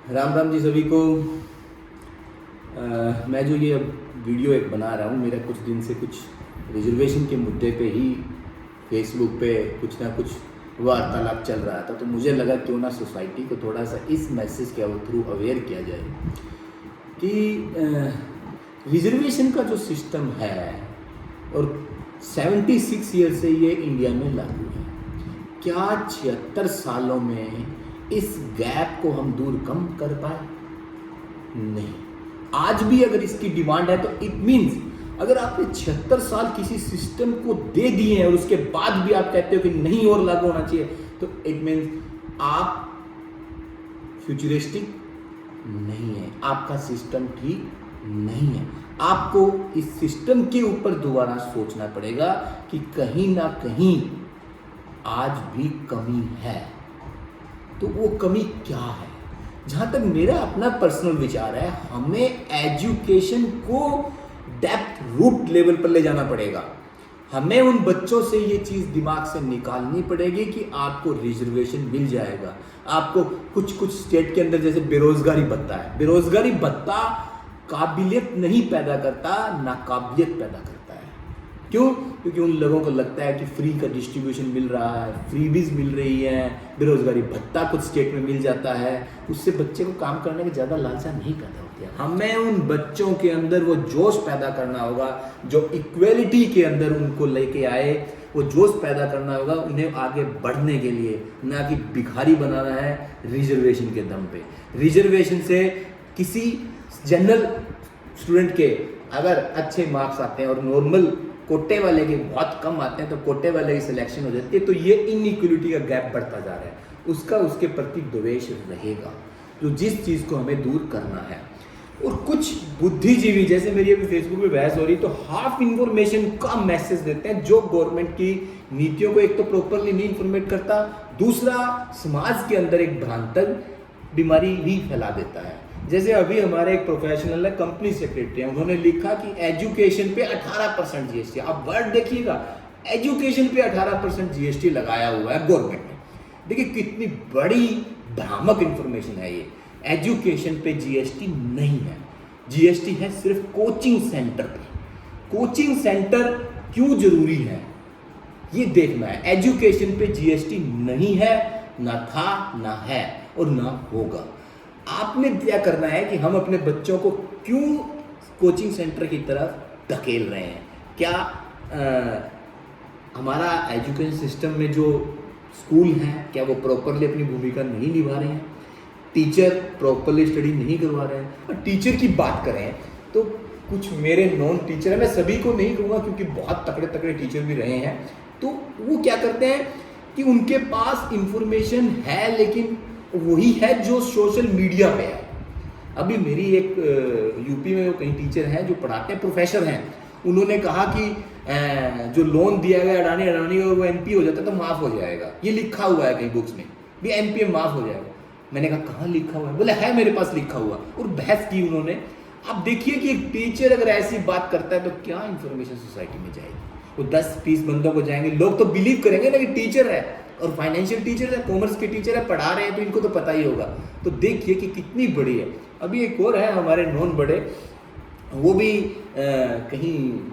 राम राम जी सभी को। मैं जो ये अब वीडियो एक बना रहा हूँ, मेरा कुछ दिन से कुछ रिजर्वेशन के मुद्दे पे ही फेसबुक पे कुछ ना कुछ वार्तालाप चल रहा था, तो मुझे लगा क्यों ना सोसाइटी को थोड़ा सा इस मैसेज के थ्रू अवेयर किया जाए कि रिजर्वेशन का जो सिस्टम है और 76 ईयर से ये इंडिया में लागू है, क्या 76 सालों में इस गैप को हम दूर कम कर पाए? नहीं। आज भी अगर इसकी डिमांड है तो इट मीन्स अगर आपने 76 साल किसी सिस्टम को दे दिए हैं और उसके बाद भी आप कहते हो कि नहीं और लागू होना चाहिए, तो इट मीन्स आप फ्यूचरिस्टिक नहीं है, आपका सिस्टम ठीक नहीं है। आपको इस सिस्टम के ऊपर दोबारा सोचना पड़ेगा कि कहीं ना कहीं आज भी कमी है। तो वो कमी क्या है? जहां तक मेरा अपना पर्सनल विचार है, हमें एजुकेशन को डेप्थ रूट लेवल पर ले जाना पड़ेगा। हमें उन बच्चों से ये चीज़ दिमाग से निकालनी पड़ेगी कि आपको रिजर्वेशन मिल जाएगा। आपको कुछ स्टेट के अंदर जैसे बेरोजगारी भत्ता है, बेरोजगारी भत्ता काबिलियत नहीं पैदा करता, नाकाबिलियत पैदा करता है। क्यों? क्योंकि उन लोगों को लगता है कि फ्री का डिस्ट्रीब्यूशन मिल रहा है, फ्रीबीज मिल रही है, बेरोजगारी भत्ता कुछ स्टेट में मिल जाता है, उससे बच्चे को काम करने की ज़्यादा लालसा नहीं पैदा होती है। हमें उन बच्चों के अंदर वो जोश पैदा करना होगा जो इक्वेलिटी के अंदर उनको लेके आए, वो जोश पैदा करना होगा उन्हें आगे बढ़ने के लिए, ना कि भिखारी बनाना है रिजर्वेशन के दम पे। रिजर्वेशन से किसी जनरल स्टूडेंट के अगर अच्छे मार्क्स आते हैं और नॉर्मल कोटे वाले के बहुत कम आते हैं, तो कोटे वाले की सिलेक्शन हो जाती है, तो ये इनइक्वलिटी का गैप बढ़ता जा रहा है। उसका उसके प्रति द्वेष रहेगा, जो जिस चीज़ को हमें दूर करना है। और कुछ बुद्धिजीवी, जैसे मेरी अभी फेसबुक पे बहस हो रही, तो हाफ इंफॉर्मेशन का मैसेज देते हैं जो गवर्नमेंट की नीतियों को एक तो प्रॉपरली नहीं इंफॉर्मेट करता, दूसरा समाज के अंदर एक भ्रांतक बीमारी ही फैला देता है। जैसे अभी हमारे एक प्रोफेशनल है, कंपनी सेक्रेटरी है, उन्होंने लिखा कि एजुकेशन पे 18% जीएसटी। आप वर्ड देखिएगा, एजुकेशन पे 18% जीएसटी लगाया हुआ है गवर्नमेंट ने। देखिए कितनी बड़ी भ्रामक इंफॉर्मेशन है ये। एजुकेशन पे जीएसटी नहीं है, जीएसटी है सिर्फ कोचिंग सेंटर पे। कोचिंग सेंटर क्यों जरूरी है ये देखना है। एजुकेशन पे जीएसटी नहीं है, ना था, ना है और ना होगा। आपने क्या करना है कि हम अपने बच्चों को क्यों कोचिंग सेंटर की तरफ धकेल रहे हैं? क्या हमारा एजुकेशन सिस्टम में जो स्कूल हैं, क्या वो प्रॉपरली अपनी भूमिका नहीं निभा रहे हैं? टीचर प्रॉपरली स्टडी नहीं करवा रहे हैं? और टीचर की बात करें तो कुछ मेरे नॉन टीचर हैं, मैं सभी को नहीं कहूँगा क्योंकि बहुत तकड़े तकड़े टीचर भी रहे हैं, तो वो क्या करते हैं कि उनके पास इंफॉर्मेशन है लेकिन वही है जो सोशल मीडिया पे है। अभी मेरी एक यूपी में कई टीचर हैं जो पढ़ाते हैं, प्रोफेसर हैं, उन्होंने कहा कि जो लोन दिया गया अडानी और वो एमपी हो जाता तो माफ़ हो जाएगा। ये लिखा हुआ है कहीं बुक्स में भी, एमपी में माफ़ हो जाएगा। मैंने कहा कहाँ लिखा हुआ है? बोले है मेरे पास लिखा हुआ। और बहस की उन्होंने। अब देखिए कि एक टीचर अगर ऐसी बात करता है तो क्या इंफॉर्मेशन सोसाइटी में जाएगी? वो 10-20 बंदों को जाएंगे, लोग तो बिलीव करेंगे ना कि टीचर है और फाइनेंशियल टीचर है, कॉमर्स के टीचर है, पढ़ा रहे हैं तो इनको तो पता ही होगा। तो देखिए कि कितनी बड़ी है। अभी एक और है हमारे नॉन बड़े, वो भी कहीं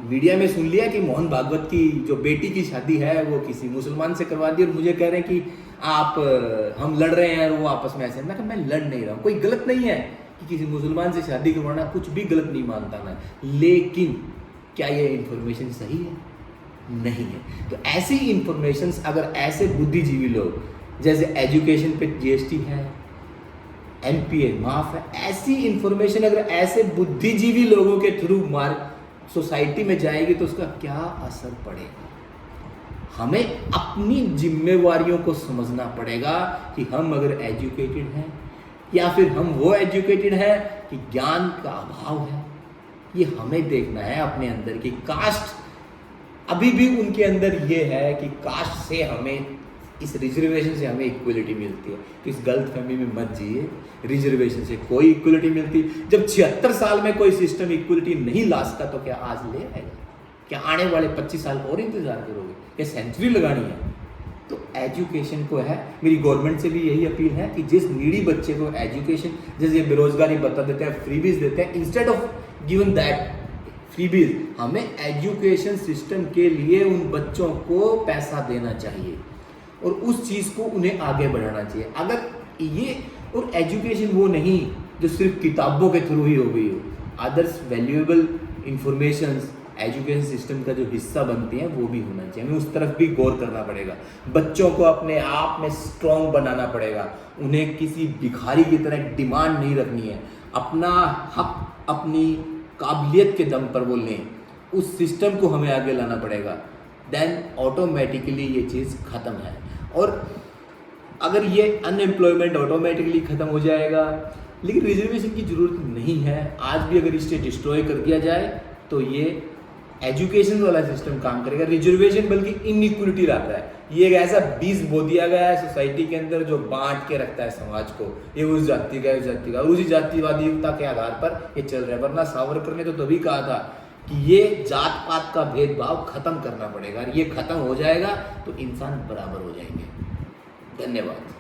मीडिया में सुन लिया कि मोहन भागवत की जो बेटी की शादी है वो किसी मुसलमान से करवा दी, और मुझे कह रहे हैं कि आप हम लड़ रहे हैं और वो आपस में ऐसे। मैं कहा मैं लड़ नहीं रहा हूँ, कोई गलत नहीं है कि किसी मुसलमान से शादी करवाना, कुछ भी गलत नहीं मानता मैं, लेकिन क्या ये इन्फॉर्मेशन सही है? नहीं है। तो ऐसी इंफॉर्मेशन अगर ऐसे बुद्धिजीवी लोग, जैसे एजुकेशन पे जीएसटी है, एनपीए माफ है, ऐसी इंफॉर्मेशन अगर ऐसे बुद्धिजीवी लोगों के थ्रू सोसाइटी में जाएगी तो उसका क्या असर पड़ेगा? हमें अपनी जिम्मेवारियों को समझना पड़ेगा कि हम अगर एजुकेटेड हैं या फिर हम वो एजुकेटेड हैं कि ज्ञान का अभाव है। ये हमें देखना है अपने अंदर की कास्ट अभी भी उनके अंदर ये है कि कास्ट से हमें, इस रिजर्वेशन से हमें इक्वलिटी मिलती है। तो इस गलत फहमी में मत जिए, रिजर्वेशन से कोई इक्वलिटी मिलती। जब 76 साल में कोई सिस्टम इक्वलिटी नहीं ला सका तो क्या आज ले आएगा? क्या आने वाले 25 साल और इंतजार करोगे? क्या सेंचुरी लगानी है? तो एजुकेशन को है, मेरी गवर्नमेंट से भी यही अपील है कि जिस नीडी बच्चे को एजुकेशन, जैसे बेरोजगारी बता देते हैं, फ्रीबीज देते हैं, instead of given that freebies, हमें एजुकेशन सिस्टम के लिए उन बच्चों को पैसा देना चाहिए और उस चीज़ को उन्हें आगे बढ़ाना चाहिए। अगर ये, और एजुकेशन वो नहीं जो सिर्फ किताबों के थ्रू ही हो गई हो, others valuable informations education system का जो हिस्सा बनती हैं वो भी होना चाहिए। हमें उस तरफ भी गौर करना पड़ेगा। बच्चों को अपने आप में स्ट्रॉन्ग बनाना पड़ेगा, उन्हें किसी भिखारी की तरह डिमांड नहीं रखनी है, अपना हक अपनी काबिलियत के दम पर वो लें, उस सिस्टम को हमें आगे लाना पड़ेगा। देन ऑटोमेटिकली ये चीज़ ख़त्म है। और अगर ये अनएम्प्लॉयमेंट ऑटोमेटिकली ख़त्म हो जाएगा, लेकिन रिजर्वेशन की ज़रूरत नहीं है। आज भी अगर इसे डिस्ट्रॉय कर दिया जाए तो ये एजुकेशन वाला सिस्टम काम करेगा। रिजर्वेशन बल्कि इनइक्वलिटी लाता है। ये एक ऐसा बीज बो दिया गया है सोसाइटी के अंदर जो बांट के रखता है समाज को, ये उस जाति का, उस जाति का, और उसी जातिवादिता के आधार पर ये चल रहा है। वरना सावरकर ने तो तभी कहा था कि ये जात पात का भेदभाव खत्म करना पड़ेगा, और ये खत्म हो जाएगा तो इंसान बराबर हो जाएंगे। धन्यवाद।